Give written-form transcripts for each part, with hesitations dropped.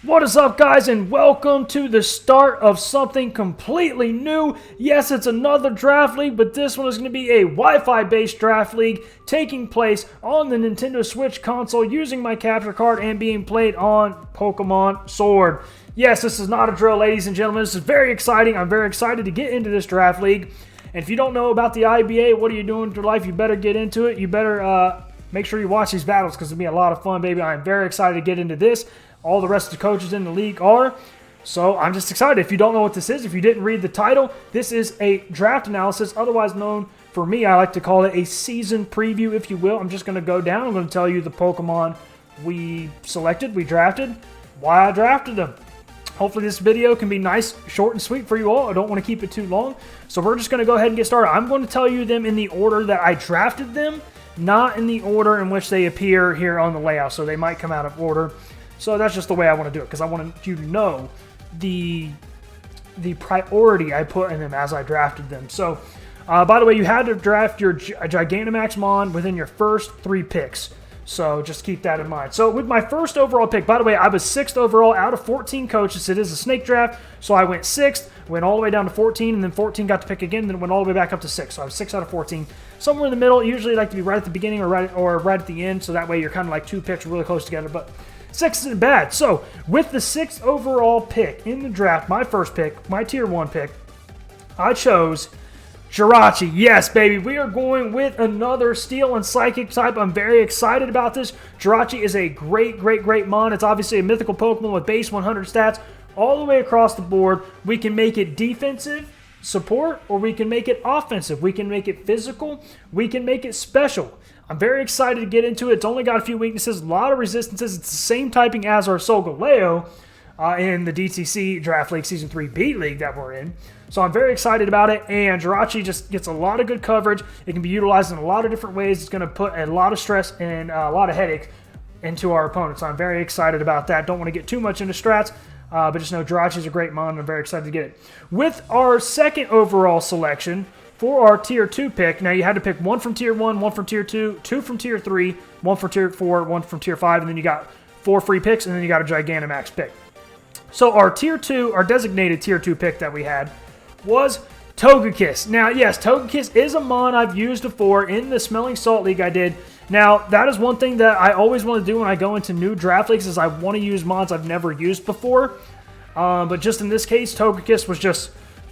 What is up, guys, and welcome to the start of something completely new. Yes, it's another draft league, but this one is going to be a Wi-Fi based draft league taking place on the Nintendo Switch console using my capture card and being played on Pokemon Sword. Yes, this is not a drill, ladies and gentlemen. This is very exciting. I'm very excited to get into this draft league. And if you don't know about the IBA, what are you doing with your life? You better get into it. You better make sure you watch these battles because it'll be a lot of fun, baby. I'm very excited to get into this. All the rest of the coaches in the league are. So I'm just excited. If you don't know what this is, if you didn't read the title, this is a draft analysis, otherwise known for me, I like to call it a season preview, if you will. I'm just going to go down. I'm going to tell you the Pokemon we selected, we drafted, why I drafted them. Hopefully this video can be nice, short, and sweet for you all. I don't want to keep it too long. So we're just going to go ahead and get started. I'm going to tell you them in the order that I drafted them, not in the order in which they appear here on the layout. So they might come out of order. So that's just the way I want to do it, because I want you to know the priority I put in them as I drafted them. So, by the way, you had to draft your Gigantamax Mon within your first 3 picks. So just keep that in mind. So with my first overall pick, by the way, I was 6th overall out of 14 coaches. It is a snake draft, so I went 6th, went all the way down to 14, and then 14 got to pick again, then went all the way back up to 6. So I was 6 out of 14. Somewhere in the middle. Usually I like to be right at the beginning or right at the end, so that way you're kind of like 2 picks really close together. But 6 isn't bad. So, with the 6th overall pick in the draft, my first pick, my tier 1 pick, I chose Jirachi. Yes, baby, we are going with another Steel and Psychic type. I'm very excited about this. Jirachi is a great mon. It's obviously a mythical Pokemon with base 100 stats all the way across the board. We can make it defensive, support, or we can make it offensive. We can make it physical. We can make it special. I'm very excited to get into it. It's only got a few weaknesses, a lot of resistances. It's the same typing as our Solgaleo in the DTC Draft League Season 3 B League that we're in. So I'm very excited about it, and Jirachi just gets a lot of good coverage. It can be utilized in a lot of different ways. It's going to put a lot of stress and a lot of headache into our opponents. So I'm very excited about that. Don't want to get too much into strats, but just know Jirachi is a great mon, and I'm very excited to get it. With our second overall selection, for our Tier 2 pick, now you had to pick 1 from Tier 1, 1 from Tier 2, 2 from Tier 3, 1 from Tier 4, 1 from Tier 5, and then you got 4 free picks, and then you got a Gigantamax pick. So our Tier 2, our designated Tier 2 pick that we had was Togekiss. Now, yes, Togekiss is a mon I've used before in the Smelling Salt League I did. Now, that is one thing that I always want to do when I go into new draft leagues is I want to use mons I've never used before. But just in this case, Togekiss was just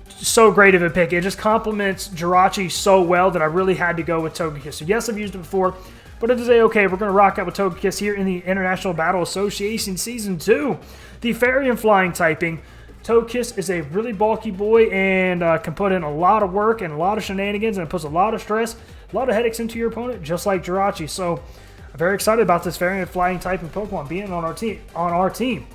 so great of a pick. It just complements Jirachi so well that I really had to go with Togekiss. So yes, I've used it before, but it is okay. We're going to rock out with Togekiss here in the International Battle Association Season 2. The Fairy and Flying typing. Togekiss is a really bulky boy and can put in a lot of work and a lot of shenanigans, and it puts a lot of stress, a lot of headaches into your opponent, just like Jirachi. So I'm very excited about this Fairy and Flying typing Pokemon being on our team.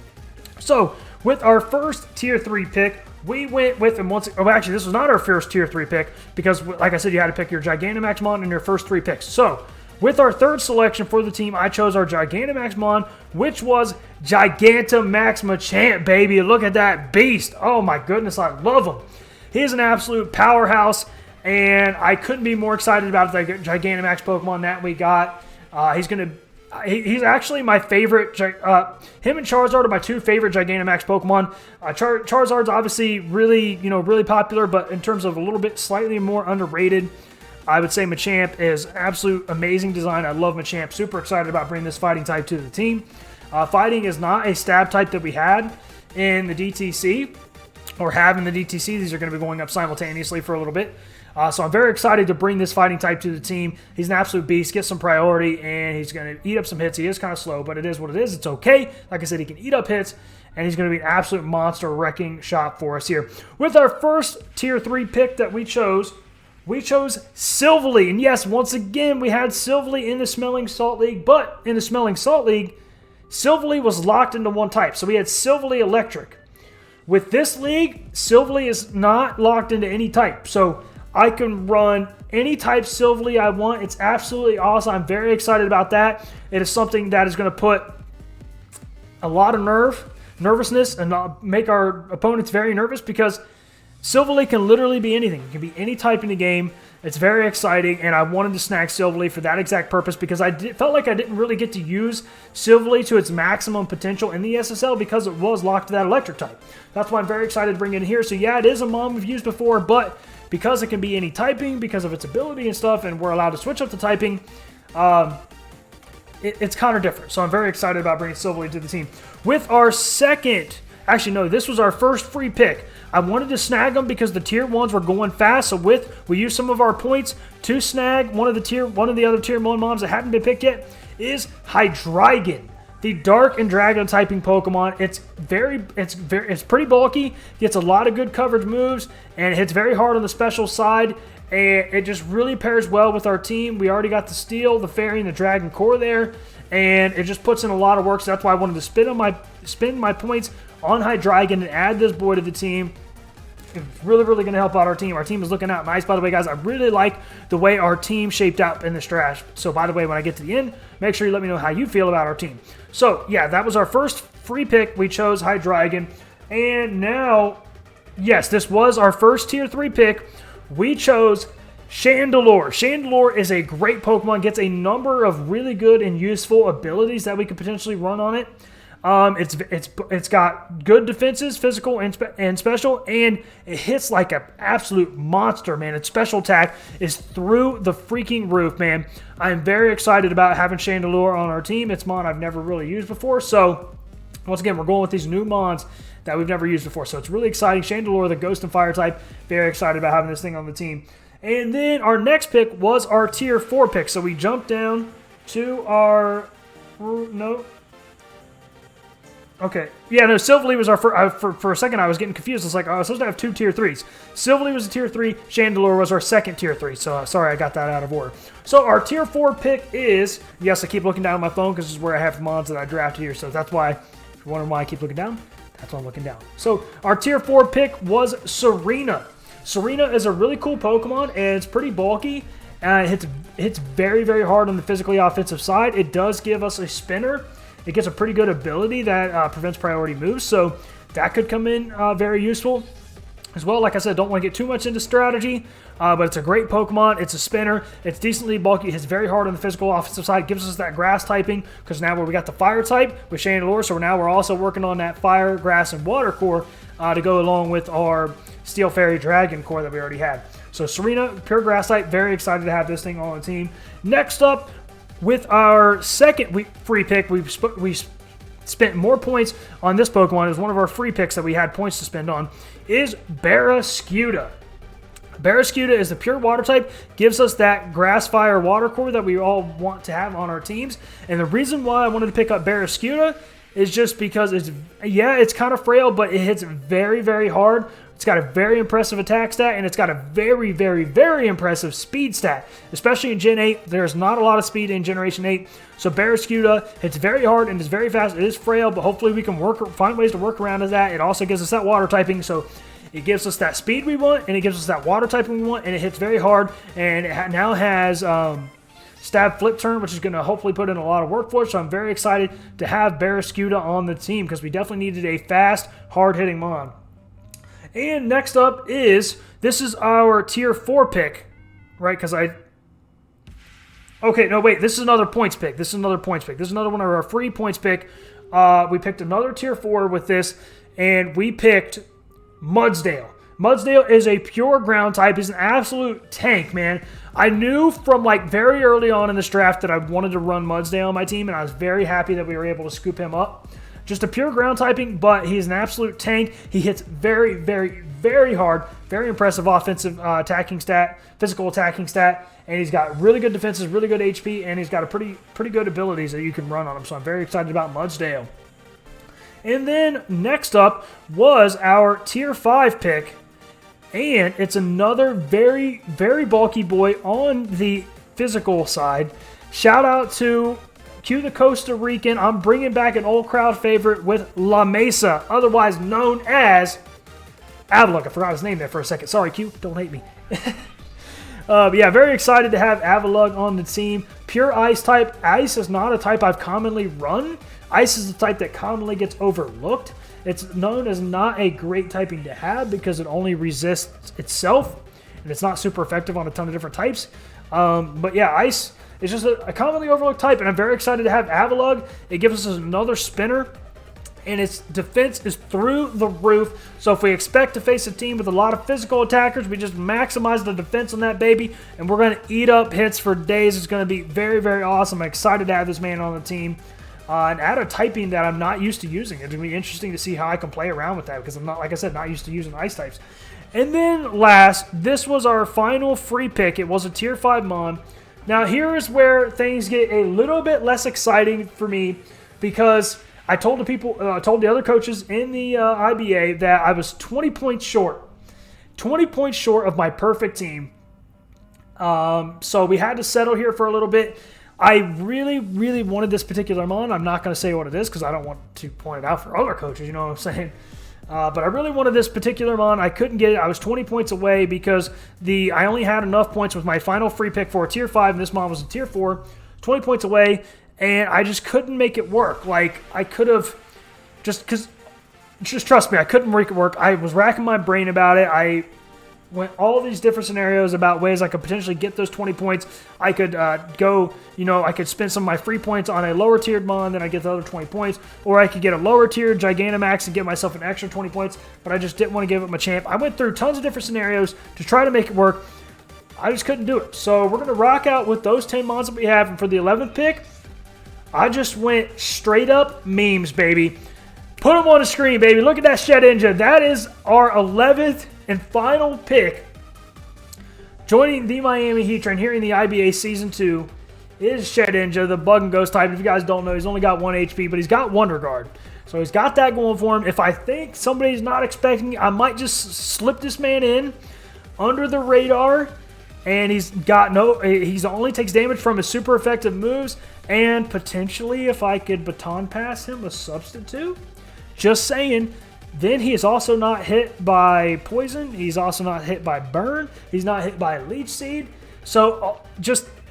So with our first Tier 3 pick, we went with, and once, oh, actually, this was not our first Tier 3 pick, because, like I said, you had to pick your Gigantamax Mon in your first 3 picks. So, with our third selection for the team, I chose our Gigantamax Mon, which was Gigantamax Machamp, baby. Look at that beast. Oh, my goodness, I love him. He's an absolute powerhouse, and I couldn't be more excited about the Gigantamax Pokemon that we got. He's actually my favorite. Him and Charizard are my 2 favorite Gigantamax Pokemon. Charizard's obviously really popular, but in terms of a little bit slightly more underrated, I would say Machamp is absolute amazing design. I love Machamp. Super excited about bringing this fighting type to the team. Fighting is not a stab type that we had in the DTC, or have in the DTC. These are going to be going up simultaneously for a little bit. So I'm very excited to bring this fighting type to the team. He's an absolute beast, gets some priority, and he's going to eat up some hits. He is kind of slow, but it is what it is. It's okay. Like I said, he can eat up hits, and he's going to be an absolute monster wrecking shot for us here. With our first Tier 3 pick that we chose Silvery. And yes, once again, we had Silvery in the Smelling Salt League, but in the Smelling Salt League, Silvery was locked into one type. So we had Silvery Electric. With this league, Silvery is not locked into any type. So I can run any type Silvery I want. It's absolutely awesome. I'm very excited about that. It is something that is going to put a lot of nervousness and make our opponents very nervous, because Silvery can literally be anything. It can be any type in the game. It's very exciting, and I wanted to snag Silvery for that exact purpose because felt like I didn't really get to use Silvery to its maximum potential in the SSL because it was locked to that electric type. That's why I'm very excited to bring it in here. So yeah, it is a mon we've used before, but because it can be any typing, because of its ability and stuff, and we're allowed to switch up the typing, it's kind of different. So I'm very excited about bringing Silvery to the team. With our second, actually no, this was our first free pick. I wanted to snag them because the tier 1s were going fast. So we used some of our points to snag one of the other tier 1 mons that hadn't been picked yet. Is Hydreigon, the Dark and Dragon typing Pokemon. It's pretty bulky, gets a lot of good coverage moves, and it hits very hard on the special side. And it just really pairs well with our team. We already got the Steel, the Fairy, and the Dragon Core there, and it just puts in a lot of work. So that's why I wanted to spend my points on Hydreigon and add this boy to the team. It's really, really going to help out our team. Our team is looking out nice, by the way, guys. I really like the way our team shaped out in this draft. So, by the way, when I get to the end, make sure you let me know how you feel about our team. So, yeah, that was our first free pick. We chose Hydreigon. And now, yes, this was our first tier 3 pick. We chose Chandelor. Chandelor is a great Pokemon. Gets a number of really good and useful abilities that we could potentially run on it. It's got good defenses, physical and special, and it hits like an absolute monster, man. Its special attack is through the freaking roof, man. I'm very excited about having Chandelor on our team. It's mon I've never really used before, so once again, we're going with these new mons that we've never used before, so it's really exciting. Chandelor, the Ghost and Fire type, very excited about having this thing on the team. And then our next pick was our tier 4 pick, so we jumped down to our... No... Okay. Yeah, no, Silvery was our first. For a second, I was getting confused. It's like, I was supposed to have 2 tier 3s. Silvery was a tier 3. Chandelor was our second tier 3. So, sorry, I got that out of order. So, our tier 4 pick is... Yes, I keep looking down at my phone because this is where I have mons that I drafted here. So, that's why... If you're wondering why I keep looking down, that's why I'm looking down. So, our tier 4 pick was Serena. Serena is a really cool Pokemon, and it's pretty bulky. And it hits very, very hard on the physically offensive side. It does give us a spinner. It gets a pretty good ability that prevents priority moves, so that could come in very useful as well. Like I said, don't want to get too much into strategy, but it's a great Pokemon. It's a spinner. It's decently bulky. It hits very hard on the physical offensive side. It gives us that grass typing because now we got the fire type with Chandelor, so now we're also working on that fire, grass, and water core to go along with our Steel, Fairy, Dragon core that we already had. So Serena, pure grass type. Very excited to have this thing on the team. Next up, with our second free pick, we spent more points on this Pokemon. It was one of our free picks that we had points to spend on, is Barascuta. Barascuta is the pure water type, gives us that grass, fire, water core that we all want to have on our teams. And the reason why I wanted to pick up Barascuta is just because it's kind of frail, but it hits very, very hard. It's got a very impressive attack stat, and it's got a very, very, very impressive speed stat, especially in Gen 8. There's not a lot of speed in Generation 8, so Barascuta hits very hard and is very fast. It is frail, but hopefully we can find ways to work around that. It also gives us that water typing, so it gives us that speed we want, and it gives us that water typing we want, and it hits very hard, and it now has Stab Flip Turn, which is going to hopefully put in a lot of work for us, so I'm very excited to have Barascuta on the team because we definitely needed a fast, hard-hitting mon. And next up this is our tier 4 pick, right? Okay, no, wait, this is another points pick. This is another one of our free points pick. We picked another tier 4 with this, and we picked Mudsdale. Mudsdale is a pure ground type. He's an absolute tank, man. I knew from very early on in this draft that I wanted to run Mudsdale on my team, and I was very happy that we were able to scoop him up. Just a pure ground typing, but he's an absolute tank. He hits very, very, very hard. Very impressive offensive attacking stat, physical attacking stat, and he's got really good defenses, really good HP, and he's got a pretty good abilities that you can run on him. So I'm very excited about Mudsdale. And then next up was our tier 5 pick, and it's another very, very bulky boy on the physical side. Shout out to Q the Costa Rican. I'm bringing back an old crowd favorite with La Mesa, otherwise known as Avalon. I forgot his name there for a second. Sorry, Q. Don't hate me. But yeah, very excited to have Avalon on the team. Pure Ice type. Ice is not a type I've commonly run. Ice is the type that commonly gets overlooked. It's known as not a great typing to have because it only resists itself, and it's not super effective on a ton of different types. But yeah, Ice is just a commonly overlooked type, and I'm very excited to have Avalon. It gives us another spinner, and its defense is through the roof. So if we expect to face a team with a lot of physical attackers, we just maximize the defense on that baby, and we're going to eat up hits for days. It's going to be very, very awesome. I'm excited to have this man on the team. And add a typing that I'm not used to using. It's going to be interesting to see how I can play around with that because I'm not, like I said, not used to using ice types. And then last, this was our final free pick. It was a tier 5 Mon. Now here's where things get a little bit less exciting for me because I told the people, told the other coaches in the IBA that I was 20 points short. 20 points short of my perfect team. So we had to settle here for a little bit. I really, really wanted this particular Mon. I'm not going to say what it is because I don't want to point it out for other coaches, you know what I'm saying? But I really wanted this particular Mon. I couldn't get it. I was 20 points away because I only had enough points with my final free pick for a tier 5, and this Mon was a tier 4. 20 points away, and I just couldn't make it work. Like, I could have just trust me, I couldn't make it work. I was racking my brain about it. I went all these different scenarios about ways I could potentially get those 20 points. I could go, you know, I could spend some of my free points on a lower tiered Mon, then I get the other 20 points, or I could get a lower tiered Gigantamax and get myself an extra 20 points, but I just didn't want to give up my champ. I went through tons of different scenarios to try to make it work. I just couldn't do it. So we're going to rock out with those 10 Mons that we have, and for the 11th pick, I just went straight up memes, baby. Put them on the screen, baby. Look at that Shedinja. That is our 11th and final pick. Joining the Miami Heatran here in the IBA Season 2 is Shedinja, the Bug and Ghost type. If you guys don't know, he's only got 1 HP, but he's got Wonder Guard. So he's got that going for him. If I think somebody's not expecting, I might just slip this man in under the radar. And he only takes damage from his super effective moves. And potentially, if I could baton pass him a substitute, just saying. Then he is also not hit by poison. He's also not hit by burn. He's not hit by leech seed. So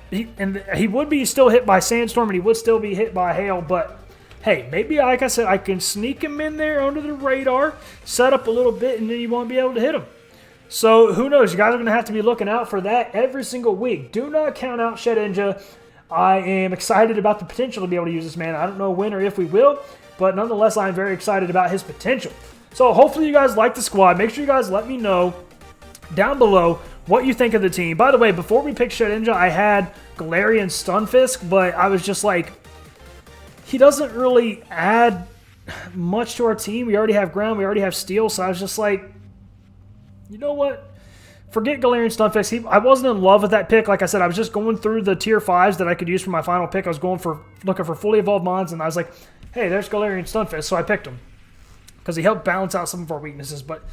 he would be still hit by sandstorm, and he would still be hit by hail. But hey, maybe like I said, I can sneak him in there under the radar, set up a little bit, and then you won't be able to hit him. So who knows? You guys are going to have to be looking out for that every single week. Do not count out Shedinja. I am excited about the potential to be able to use this man. I don't know when or if we will, but nonetheless, I'm very excited about his potential. So hopefully you guys like the squad. Make sure you guys let me know down below what you think of the team. By the way, before we picked Shedinja, I had Galarian Stunfisk, but I was just like, he doesn't really add much to our team. We already have ground. We already have steel. So I was just like, you know what? Forget Galarian Stunfisk. I wasn't in love with that pick. Like I said, I was just going through the tier 5s that I could use for my final pick. I was looking for fully evolved Mons, and I was like, hey, there's Galarian Stunfisk. So I picked him because he helped balance out some of our weaknesses. But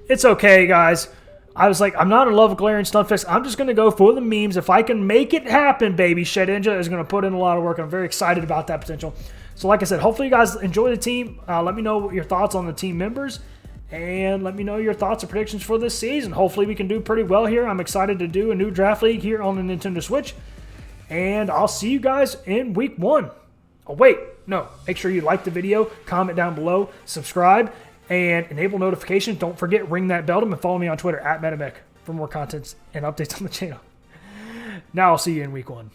it's okay, guys. I was like, I'm not in love with Galarian Stunfisk. I'm just going to go for the memes. If I can make it happen, baby, Shedinja is going to put in a lot of work. I'm very excited about that potential. So like I said, hopefully you guys enjoy the team. Let me know your thoughts on the team members. And let me know your thoughts and predictions for this season. Hopefully we can do pretty well here. I'm excited to do a new draft league here on the Nintendo Switch. And I'll see you guys in week 1. Oh, wait. No. Make sure you like the video, comment down below, subscribe, and enable notifications. Don't forget, ring that bell and follow me on Twitter, @MetaMech, for more content and updates on the channel. Now I'll see you in week 1.